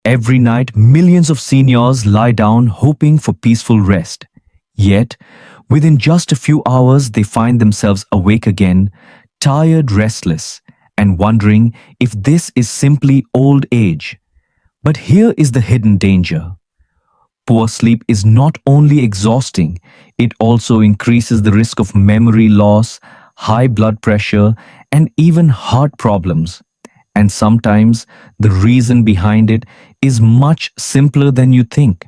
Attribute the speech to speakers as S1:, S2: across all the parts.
S1: Every night, millions of seniors lie down hoping for peaceful rest. Yet, within just a few hours, they find themselves awake again, tired, restless, and wondering if this is simply old age. But here is the hidden danger. Poor sleep is not only exhausting, it also increases the risk of memory loss, high blood pressure, and even heart problems. And sometimes the reason behind it is much simpler than you think.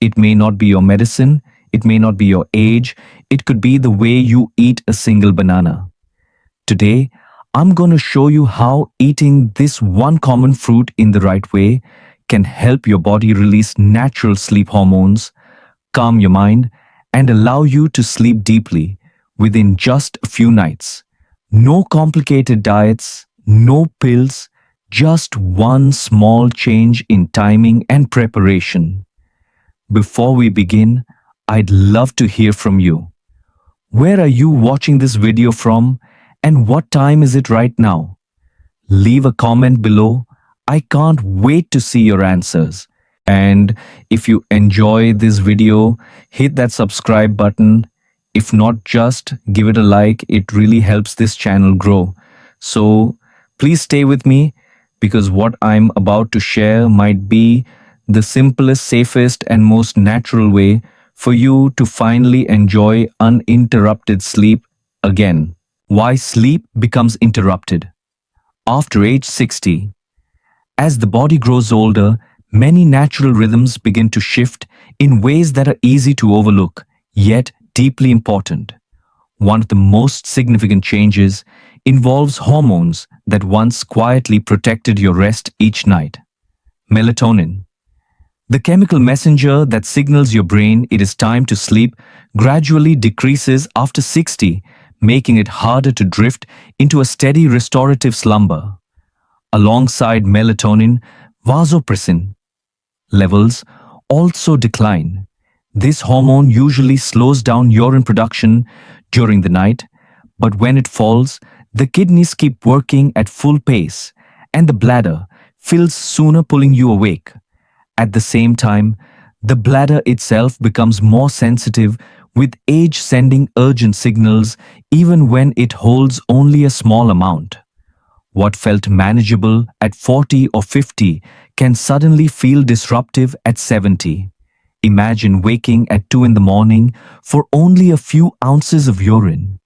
S1: It may not be your medicine, it may not be your age, it could be the way you eat a single banana. Today, I'm going to show you how eating this one common fruit in the right way can help your body release natural sleep hormones, calm your mind, and allow you to sleep deeply within just a few nights. No complicated diets, no pills, just one small change in timing and preparation. Before we begin, I'd love to hear from you. Where are you watching this video from, and what time is it right now? Leave a comment below. I can't wait to see your answers. And if you enjoy this video, hit that subscribe button. If not, just give it a like. It really helps this channel grow. So please stay with me because what I'm about to share might be the simplest, safest, and most natural way for you to finally enjoy uninterrupted sleep again. Why sleep becomes interrupted. After age 60, as the body grows older, many natural rhythms begin to shift in ways that are easy to overlook, yet deeply important. One of the most significant changes involves hormones that once quietly protected your rest each night. Melatonin, the chemical messenger that signals your brain it is time to sleep, gradually decreases after 60, making it harder to drift into a steady restorative slumber. Alongside melatonin, vasopressin levels also decline. This hormone usually slows down urine production during the night, but when it falls, the kidneys keep working at full pace and the bladder fills sooner, pulling you awake. At the same time, the bladder itself becomes more sensitive, with age sending urgent signals even when it holds only a small amount. What felt manageable at 40 or 50 can suddenly feel disruptive at 70. Imagine waking at 2 in the morning for only a few ounces of urine.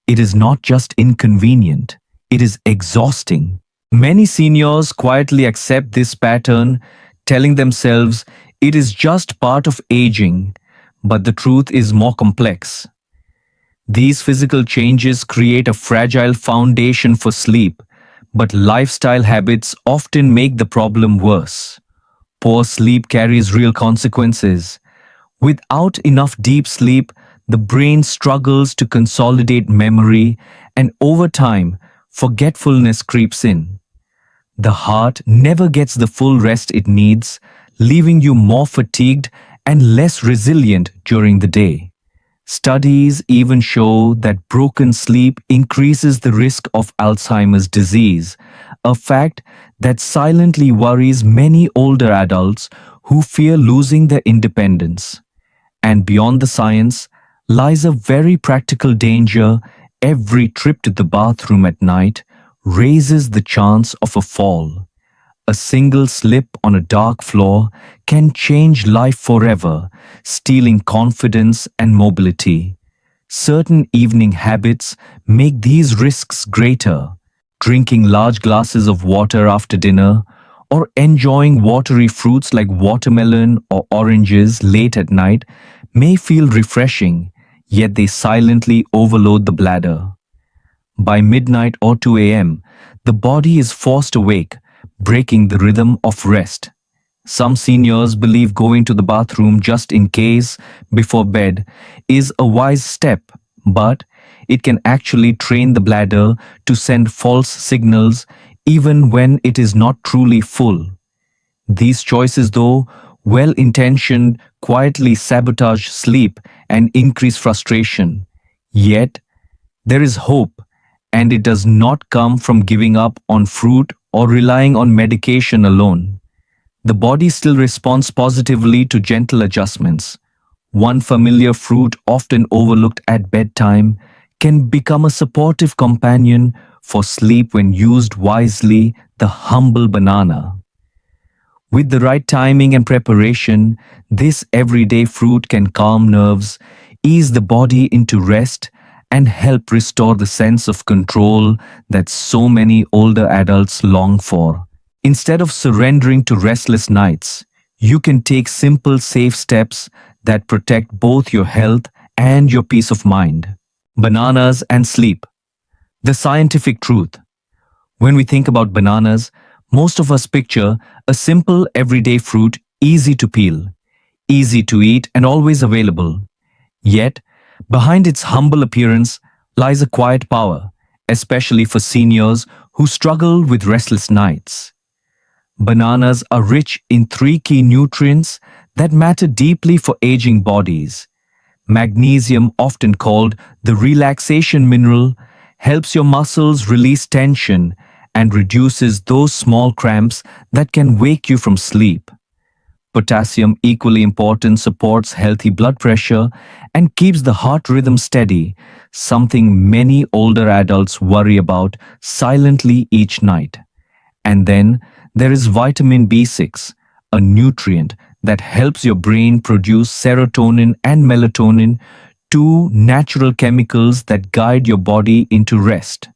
S1: It is not just inconvenient, it is exhausting. Many seniors quietly accept this pattern, telling themselves it is just part of aging, but the truth is more complex. These physical changes create a fragile foundation for sleep, but lifestyle habits often make the problem worse. Poor sleep carries real consequences. Without enough deep sleep, the brain struggles to consolidate memory, and over time, forgetfulness creeps in. The heart never gets the full rest it needs, leaving you more fatigued and less resilient during the day. Studies even show that broken sleep increases the risk of Alzheimer's disease, a fact that silently worries many older adults who fear losing their independence. And beyond the science lies a very practical danger. Every trip to the bathroom at night raises the chance of a fall. A single slip on a dark floor can change life forever, stealing confidence and mobility. Certain evening habits make these risks greater. Drinking large glasses of water after dinner, or enjoying watery fruits like watermelon or oranges late at night may feel refreshing, yet they silently overload the bladder. By midnight or 2 a.m., the body is forced awake, breaking the rhythm of rest. Some seniors believe going to the bathroom just in case before bed is a wise step, but it can actually train the bladder to send false signals even when it is not truly full. These choices, though well-intentioned, quietly sabotage sleep and increase frustration. Yet, there is hope, and it does not come from giving up on fruit or relying on medication alone. the body still responds positively to gentle adjustments. One familiar fruit, often overlooked at bedtime, can become a supportive companion for sleep when used wisely, the humble banana. With the right timing and preparation, this everyday fruit can calm nerves, ease the body into rest, and help restore the sense of control that so many older adults long for. Instead of surrendering to restless nights, you can take simple, safe steps that protect both your health and your peace of mind. Bananas and sleep. The scientific truth. When we think about bananas, most of us picture a simple everyday fruit, easy to peel, easy to eat, and always available. Yet, behind its humble appearance lies a quiet power, especially for seniors who struggle with restless nights. Bananas are rich in three key nutrients that matter deeply for aging bodies. Magnesium, often called the relaxation mineral, helps your muscles release tension and reduces those small cramps that can wake you from sleep. Potassium, equally important, supports healthy blood pressure and keeps the heart rhythm steady, something many older adults worry about silently each night. And then there is vitamin B6, a nutrient that helps your brain produce serotonin and melatonin, two natural chemicals that guide your body into rest.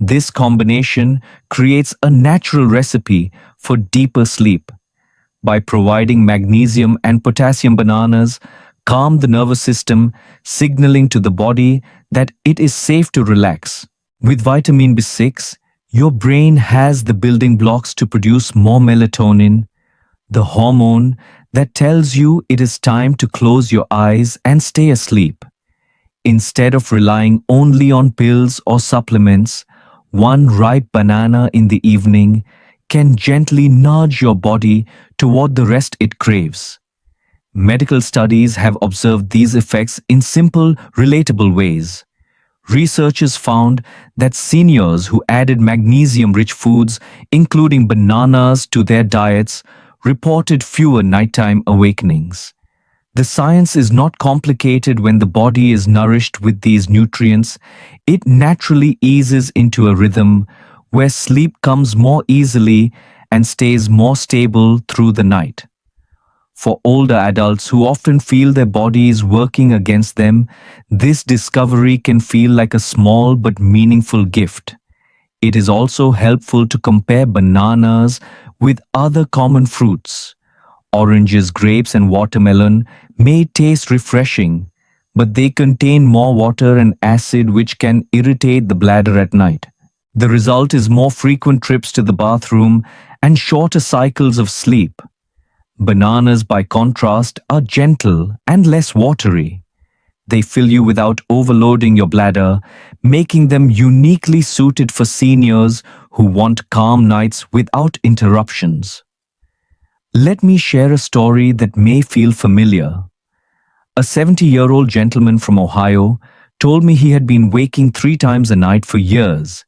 S1: This combination creates a natural recipe for deeper sleep. By providing magnesium and potassium, bananas calm the nervous system, signaling to the body that it is safe to relax. With vitamin B6, your brain has the building blocks to produce more melatonin, the hormone that tells you it is time to close your eyes and stay asleep. Instead of relying only on pills or supplements, one ripe banana in the evening can gently nudge your body toward the rest it craves. Medical studies have observed these effects in simple, relatable ways. Researchers found that seniors who added magnesium-rich foods, including bananas, to their diets, reported fewer nighttime awakenings. The science is not complicated. When the body is nourished with these nutrients, it naturally eases into a rhythm where sleep comes more easily and stays more stable through the night. For older adults who often feel their body is working against them, this discovery can feel like a small but meaningful gift. It is also helpful to compare bananas with other common fruits. Oranges, grapes, and watermelon may taste refreshing, but they contain more water and acid which can irritate the bladder at night. The result is more frequent trips to the bathroom and shorter cycles of sleep. Bananas, by contrast, are gentle and less watery. They fill you without overloading your bladder, making them uniquely suited for seniors who want calm nights without interruptions. Let me share a story that may feel familiar. A 70-year-old gentleman from Ohio told me he had been waking 3 times a night for years.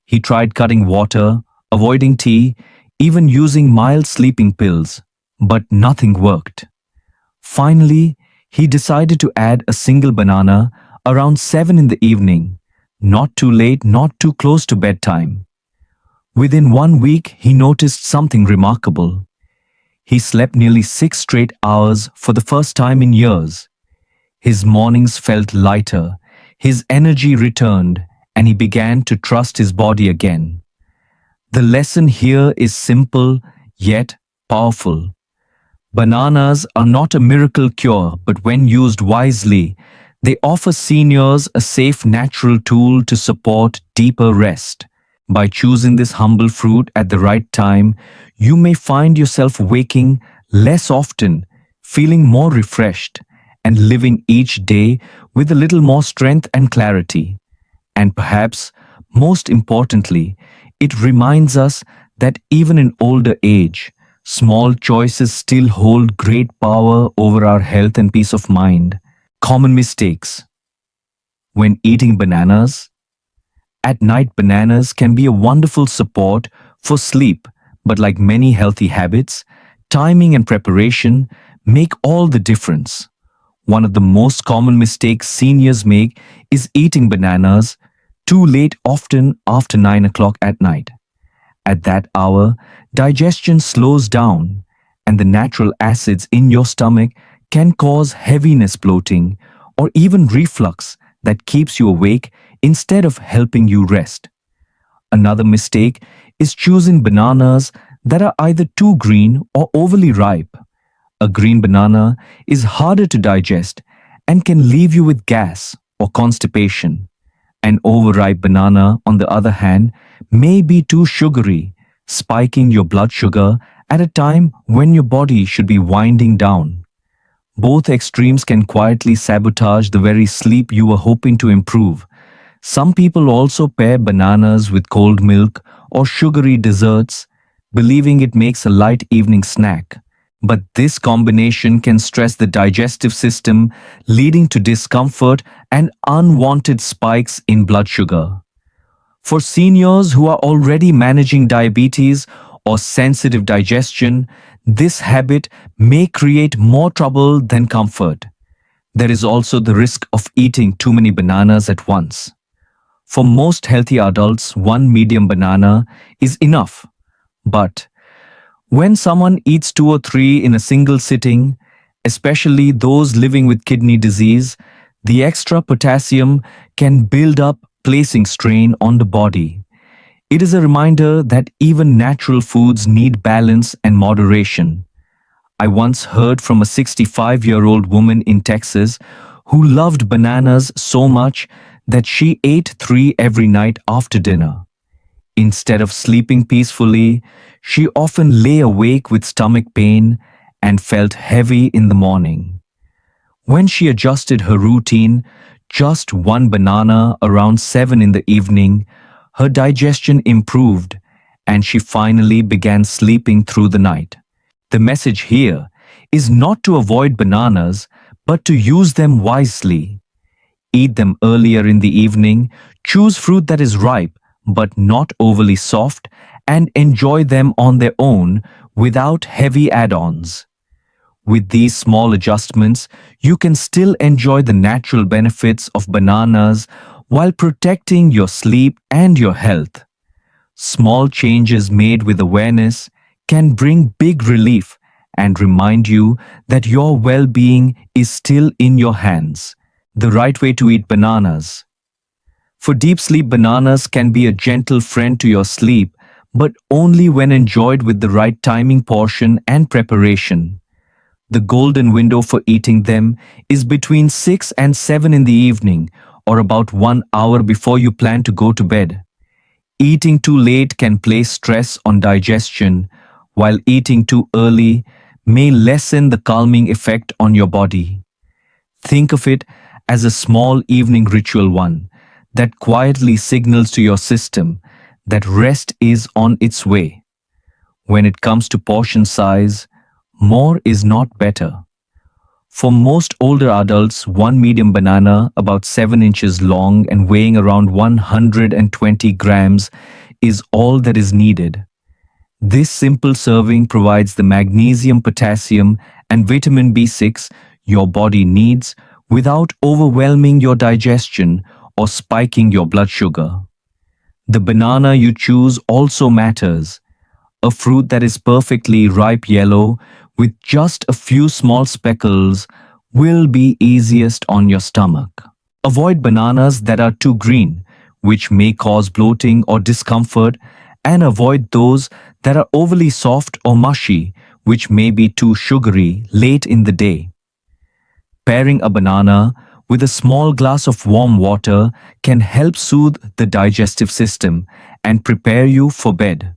S1: He tried cutting water, avoiding tea, even using mild sleeping pills, but nothing worked. Finally, he decided to add a single banana around 7 in the evening, not too late, not too close to bedtime. Within 1 week, he noticed something remarkable. He slept nearly 6 straight hours for the first time in years. His mornings felt lighter, his energy returned, and he began to trust his body again. The lesson here is simple yet powerful. Bananas are not a miracle cure, but when used wisely, they offer seniors a safe natural tool to support deeper rest. By choosing this humble fruit at the right time, you may find yourself waking less often, feeling more refreshed, and living each day with a little more strength and clarity. And perhaps, most importantly, it reminds us that even in older age, small choices still hold great power over our health and peace of mind. Common mistakes. When eating bananas, at night, bananas can be a wonderful support for sleep, but like many healthy habits, timing and preparation make all the difference. One of the most common mistakes seniors make is eating bananas too late, often after 9 o'clock at night. At that hour, digestion slows down, and the natural acids in your stomach can cause heaviness, bloating, or even reflux that keeps you awake instead of helping you rest. Another mistake is choosing bananas that are either too green or overly ripe. A green banana is harder to digest and can leave you with gas or constipation. An overripe banana, on the other hand, may be too sugary, spiking your blood sugar at a time when your body should be winding down. Both extremes can quietly sabotage the very sleep you were hoping to improve. Some people also pair bananas with cold milk or sugary desserts, believing it makes a light evening snack. But this combination can stress the digestive system, leading to discomfort and unwanted spikes in blood sugar. For seniors who are already managing diabetes or sensitive digestion, this habit may create more trouble than comfort. There is also the risk of eating too many bananas at once. For most healthy adults, one medium banana is enough. But when someone eats two or three in a single sitting, especially those living with kidney disease, the extra potassium can build up, placing strain on the body. It is a reminder that even natural foods need balance and moderation. I once heard from a 65-year-old woman in Texas who loved bananas so much that she ate three every night after dinner. Instead of sleeping peacefully, she often lay awake with stomach pain and felt heavy in the morning. When she adjusted her routine, just one banana around 7 in the evening, her digestion improved and she finally began sleeping through the night. The message here is not to avoid bananas, but to use them wisely. Eat them earlier in the evening, choose fruit that is ripe but not overly soft, and enjoy them on their own without heavy add-ons. With these small adjustments, you can still enjoy the natural benefits of bananas while protecting your sleep and your health. Small changes made with awareness can bring big relief and remind you that your well-being is still in your hands. The right way to eat bananas. For deep sleep, bananas can be a gentle friend to your sleep, but only when enjoyed with the right timing, portion, and preparation. The golden window for eating them is between 6 and 7 in the evening, or about 1 hour before you plan to go to bed. Eating too late can place stress on digestion, while eating too early may lessen the calming effect on your body. Think of it as a small evening ritual, one that quietly signals to your system that rest is on its way. When it comes to portion size, more is not better. For most older adults, one medium banana, about 7 inches long and weighing around 120 grams, is all that is needed. This simple serving provides the magnesium, potassium, and vitamin B6 your body needs without overwhelming your digestion or spiking your blood sugar. The banana you choose also matters. A fruit that is perfectly ripe yellow with just a few small speckles will be easiest on your stomach. Avoid bananas that are too green, which may cause bloating or discomfort, and avoid those that are overly soft or mushy, which may be too sugary late in the day. Pairing a banana with a small glass of warm water can help soothe the digestive system and prepare you for bed.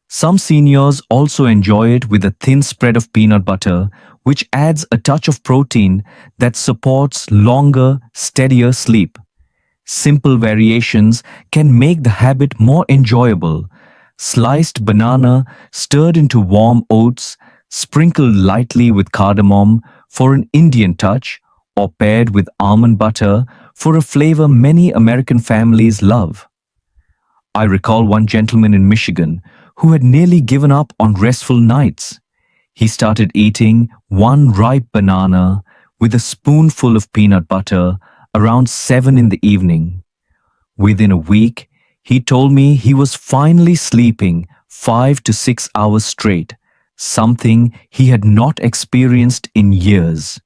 S1: Some seniors also enjoy it with a thin spread of peanut butter, which adds a touch of protein that supports longer, steadier sleep. Simple variations can make the habit more enjoyable. Sliced banana stirred into warm oats, sprinkled lightly with cardamom for an Indian touch, or paired with almond butter for a flavor many American families love. I recall one gentleman in Michigan who had nearly given up on restful nights. He started eating one ripe banana with a spoonful of peanut butter around 7 in the evening. Within a week, he told me he was finally sleeping 5 to 6 hours straight, something he had not experienced in years.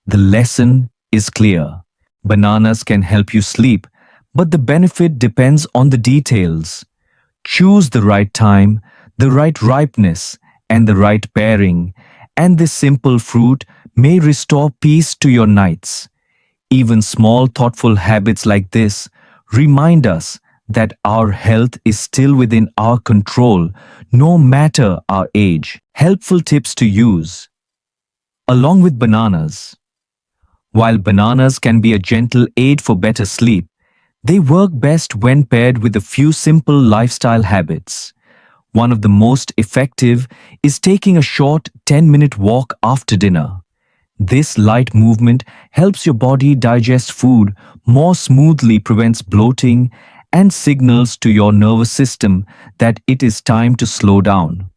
S1: The lesson is clear. Bananas can help you sleep, but the benefit depends on the details. Choose the right time, the right ripeness, and the right pairing, and this simple fruit may restore peace to your nights. Even small, thoughtful habits like this remind us that our health is still within our control, no matter our age. Helpful tips to use. Along with bananas. While bananas can be a gentle aid for better sleep, they work best when paired with a few simple lifestyle habits. One of the most effective is taking a short 10-minute walk after dinner. This light movement helps your body digest food more smoothly, prevents bloating, and signals to your nervous system that it is time to slow down.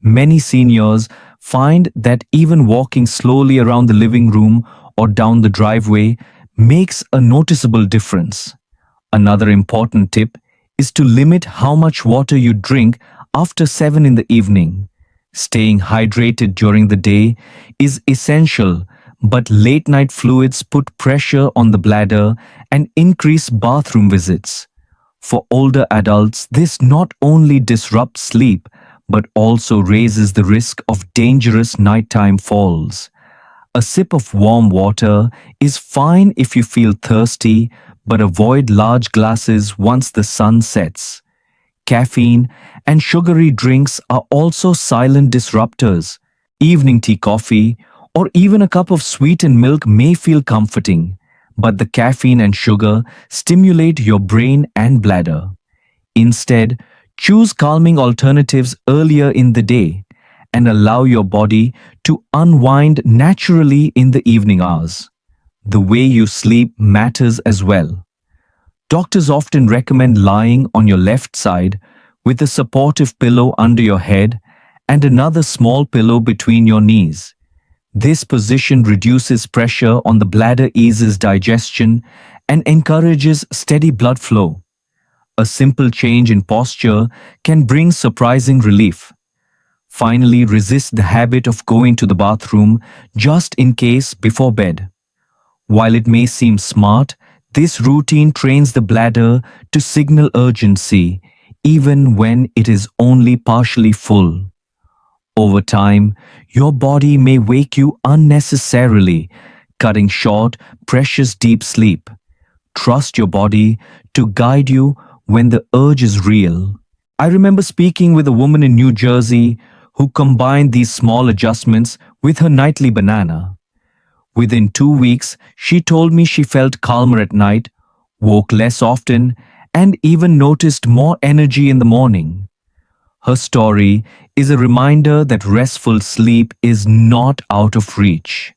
S1: Many seniors find that even walking slowly around the living room or down the driveway makes a noticeable difference. Another important tip is to limit how much water you drink after 7 in the evening. Staying hydrated during the day is essential, but late night fluids put pressure on the bladder and increase bathroom visits. For older adults, this not only disrupts sleep but also raises the risk of dangerous nighttime falls. A sip of warm water is fine if you feel thirsty, but avoid large glasses once the sun sets. Caffeine and sugary drinks are also silent disruptors. Evening tea, coffee, or even a cup of sweetened milk may feel comforting, but the caffeine and sugar stimulate your brain and bladder. Instead, choose calming alternatives earlier in the day and allow your body to unwind naturally in the evening hours. The way you sleep matters as well. Doctors often recommend lying on your left side with a supportive pillow under your head and another small pillow between your knees. This position reduces pressure on the bladder, eases digestion, and encourages steady blood flow. A simple change in posture can bring surprising relief. Finally, resist the habit of going to the bathroom just in case before bed. While it may seem smart, this routine trains the bladder to signal urgency even when it is only partially full. Over time, your body may wake you unnecessarily, cutting short precious deep sleep. Trust your body to guide you when the urge is real. I remember speaking with a woman in New Jersey who combined these small adjustments with her nightly banana. Within 2 weeks, she told me she felt calmer at night, woke less often, and even noticed more energy in the morning. Her story is a reminder that restful sleep is not out of reach.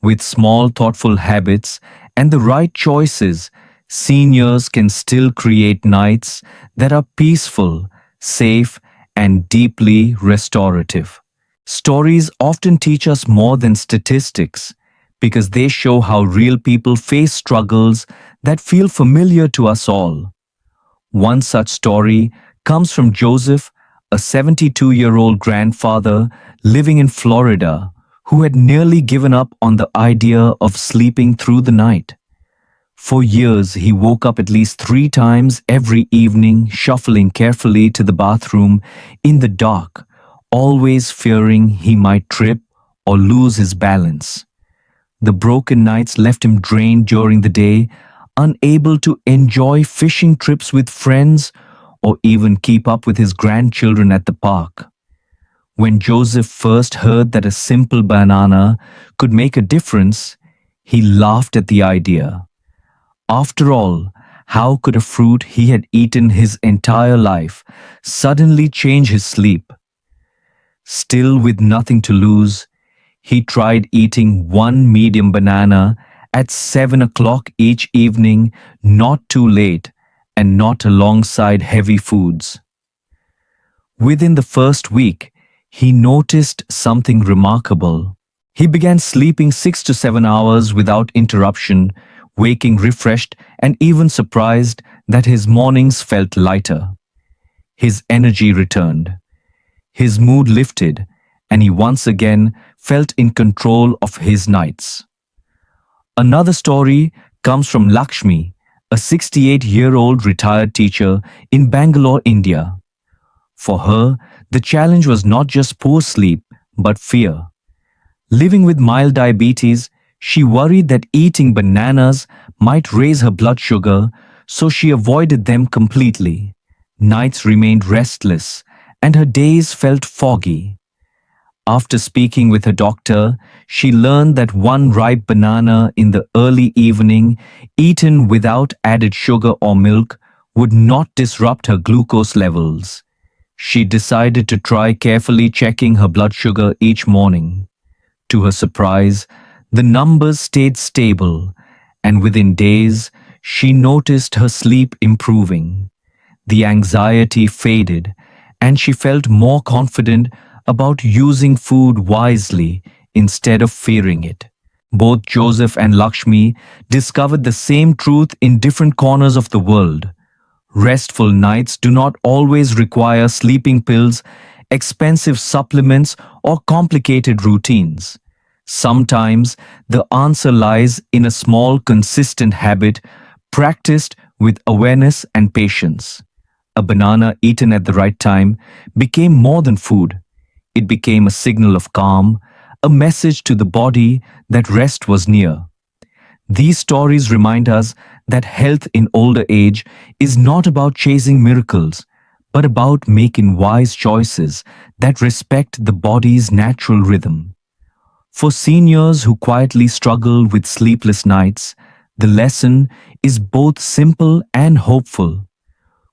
S1: With small, thoughtful habits and the right choices, seniors can still create nights that are peaceful, safe, and deeply restorative. Stories often teach us more than statistics because they show how real people face struggles that feel familiar to us all. One such story comes from Joseph, a 72-year-old grandfather living in Florida who had nearly given up on the idea of sleeping through the night. For years, he woke up at least 3 times every evening, shuffling carefully to the bathroom in the dark, always fearing he might trip or lose his balance. The broken nights left him drained during the day, unable to enjoy fishing trips with friends or even keep up with his grandchildren at the park. When Joseph first heard that a simple banana could make a difference, he laughed at the idea. After all, how could a fruit he had eaten his entire life suddenly change his sleep? Still with nothing to lose, he tried eating one medium banana at 7 o'clock each evening, not too late and not alongside heavy foods. Within the first week, he noticed something remarkable. He began sleeping 6 to 7 hours without interruption, waking refreshed and even surprised that his mornings felt lighter. His energy returned, his mood lifted, and he once again felt in control of his nights. Another story comes from Lakshmi, a 68-year-old retired teacher in Bangalore, India. For her, the challenge was not just poor sleep, but fear. Living with mild diabetes, she worried that eating bananas might raise her blood sugar, so she avoided them completely. Nights remained restless, and her days felt foggy. After speaking with her doctor, she learned that one ripe banana in the early evening, eaten without added sugar or milk, would not disrupt her glucose levels. She decided to try carefully checking her blood sugar each morning. To her surprise, the numbers stayed stable, and within days, she noticed her sleep improving. The anxiety faded, and she felt more confident about using food wisely instead of fearing it. Both Joseph and Lakshmi discovered the same truth in different corners of the world. Restful nights do not always require sleeping pills, expensive supplements, or complicated routines. Sometimes the answer lies in a small, consistent habit practiced with awareness and patience. A banana eaten at the right time became more than food. It became a signal of calm, a message to the body that rest was near. These stories remind us that health in older age is not about chasing miracles, but about making wise choices that respect the body's natural rhythm. For seniors who quietly struggle with sleepless nights, the lesson is both simple and hopeful.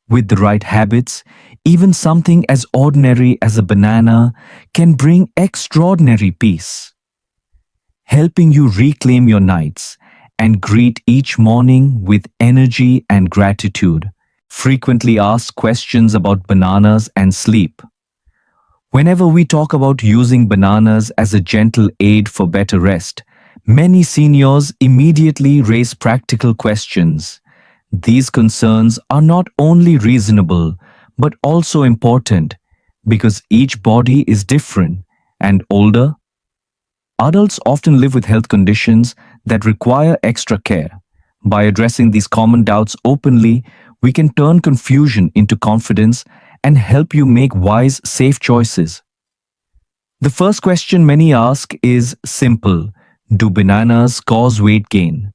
S1: With the right habits, even something as ordinary as a banana can bring extraordinary peace, helping you reclaim your nights and greet each morning with energy and gratitude. Frequently asked questions about bananas and sleep. Whenever we talk about using bananas as a gentle aid for better rest, many seniors immediately raise practical questions. These concerns are not only reasonable, but also important because each body is different and older. Adults often live with health conditions that require extra care. By addressing these common doubts openly, we can turn confusion into confidence and help you make wise, safe choices. The first question many ask is simple: do bananas cause weight gain?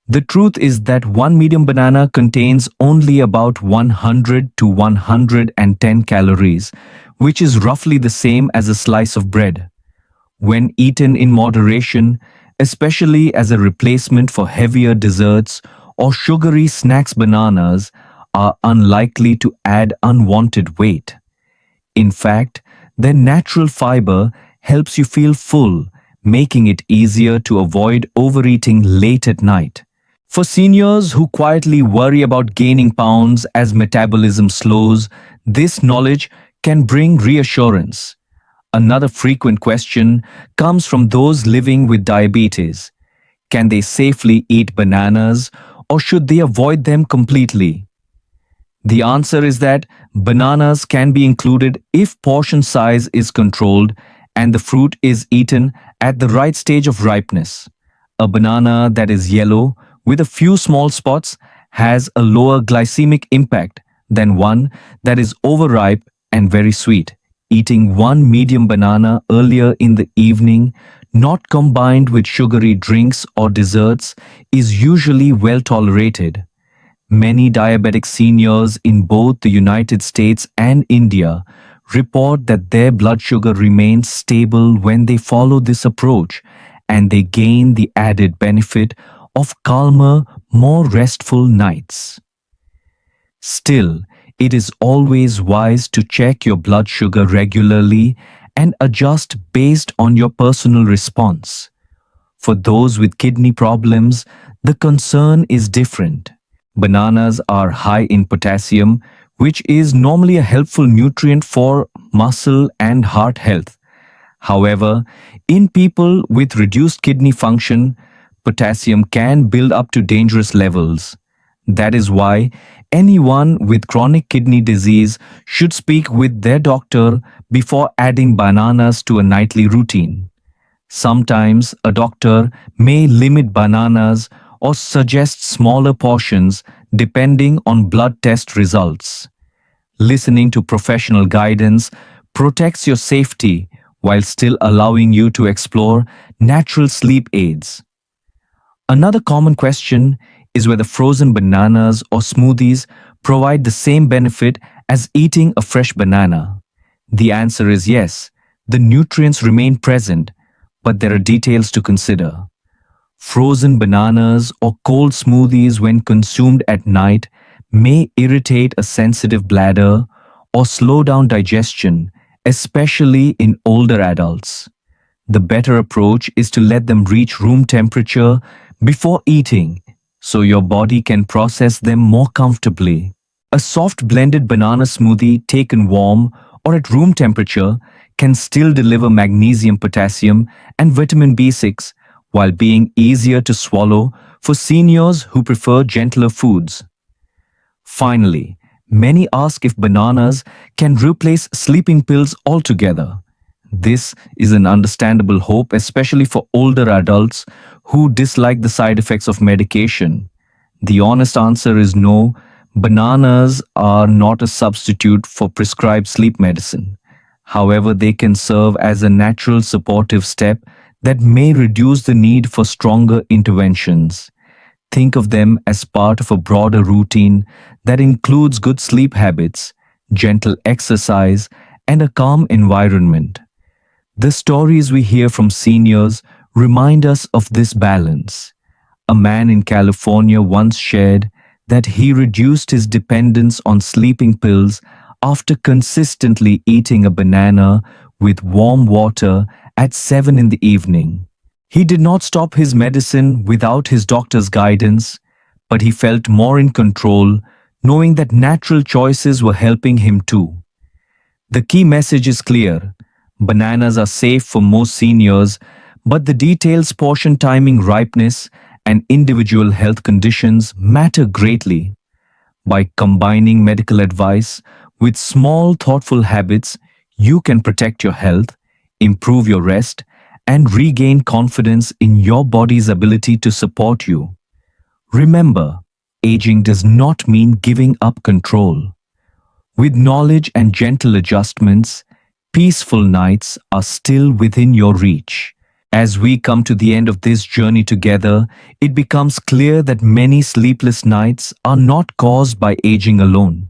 S1: The truth is that one medium banana contains only about 100 to 110 calories, which is roughly the same as a slice of bread. When eaten in moderation, especially as a replacement for heavier desserts or sugary snacks, bananas are unlikely to add unwanted weight. In fact, their natural fiber helps you feel full, making it easier to avoid overeating late at night. For seniors who quietly worry about gaining pounds as metabolism slows, this knowledge can bring reassurance. Another frequent question comes from those living with diabetes. Can they safely eat bananas or should they avoid them completely? The answer is that bananas can be included if portion size is controlled and the fruit is eaten at the right stage of ripeness. A banana that is yellow with a few small spots has a lower glycemic impact than one that is overripe and very sweet. Eating one medium banana earlier in the evening, not combined with sugary drinks or desserts, is usually well tolerated. Many diabetic seniors in both the United States and India report that their blood sugar remains stable when they follow this approach, and they gain the added benefit of calmer, more restful nights. Still, it is always wise to check your blood sugar regularly and adjust based on your personal response. For those with kidney problems, the concern is different. Bananas are high in potassium, which is normally a helpful nutrient for muscle and heart health. However, in people with reduced kidney function, potassium can build up to dangerous levels. That is why anyone with chronic kidney disease should speak with their doctor before adding bananas to a nightly routine. Sometimes a doctor may limit bananas or suggest smaller portions depending on blood test results. Listening to professional guidance protects your safety while still allowing you to explore natural sleep aids. Another common question is whether frozen bananas or smoothies provide the same benefit as eating a fresh banana. The answer is yes, the nutrients remain present, but there are details to consider. Frozen bananas or cold smoothies, when consumed at night, may irritate a sensitive bladder or slow down digestion, especially in older adults. The better approach is to let them reach room temperature before eating so your body can process them more comfortably. A soft blended banana smoothie taken warm or at room temperature can still deliver magnesium, potassium, and vitamin B6 while being easier to swallow for seniors who prefer gentler foods. Finally, many ask if bananas can replace sleeping pills altogether. This is an understandable hope, especially for older adults who dislike the side effects of medication. The honest answer is no, bananas are not a substitute for prescribed sleep medicine. However, they can serve as a natural supportive step that may reduce the need for stronger interventions. Think of them as part of a broader routine that includes good sleep habits, gentle exercise, and a calm environment. The stories we hear from seniors remind us of this balance. A man in California once shared that he reduced his dependence on sleeping pills after consistently eating a banana with warm water at 7 in the evening. He did not stop his medicine without his doctor's guidance, but he felt more in control, knowing that natural choices were helping him too. The key message is clear. Bananas are safe for most seniors, but the details, portion timing, ripeness, and individual health conditions matter greatly. By combining medical advice with small, thoughtful habits, you can protect your health, improve your rest, and regain confidence in your body's ability to support you. Remember, aging does not mean giving up control. With knowledge and gentle adjustments, peaceful nights are still within your reach. As we come to the end of this journey together, it becomes clear that many sleepless nights are not caused by aging alone.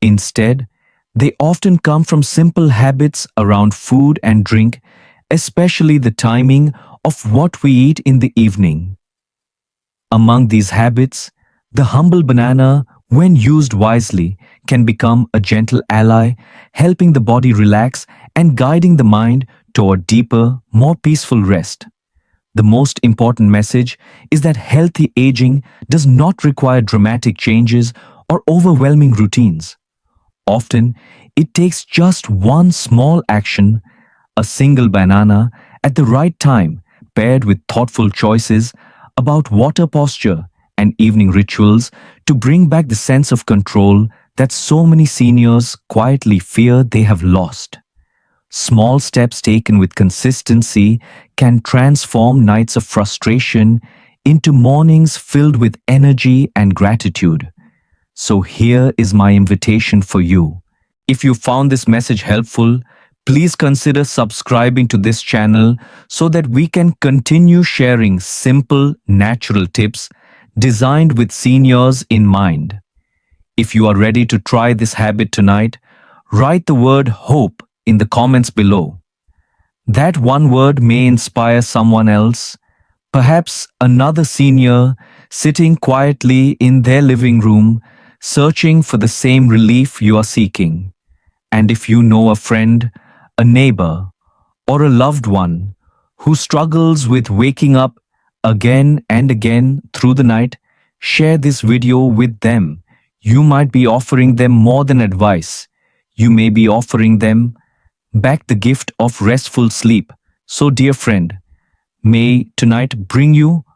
S1: Instead, they often come from simple habits around food and drink, especially the timing of what we eat in the evening. Among these habits, the humble banana, when used wisely, can become a gentle ally, helping the body relax and guiding the mind toward deeper, more peaceful rest. The most important message is that healthy aging does not require dramatic changes or overwhelming routines. Often, it takes just one small action, a single banana, at the right time, paired with thoughtful choices about water posture and evening rituals to bring back the sense of control that so many seniors quietly fear they have lost. Small steps taken with consistency can transform nights of frustration into mornings filled with energy and gratitude. So here is my invitation for you. If you found this message helpful, please consider subscribing to this channel so that we can continue sharing simple, natural tips designed with seniors in mind. If you are ready to try this habit tonight, write the word hope in the comments below. That one word may inspire someone else, perhaps another senior sitting quietly in their living room, searching for the same relief you are seeking. And if you know a friend, a neighbor, or a loved one who struggles with waking up again and again through the night, share this video with them. You might be offering them more than advice. You may be offering them back the gift of restful sleep. So, dear friend, may tonight bring you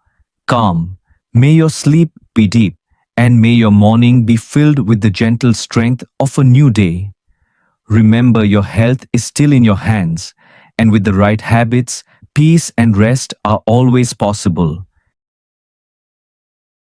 S1: calm. May your sleep be deep, and may your morning be filled with the gentle strength of a new day. Remember, your health is still in your hands, and with the right habits, peace and rest are always possible.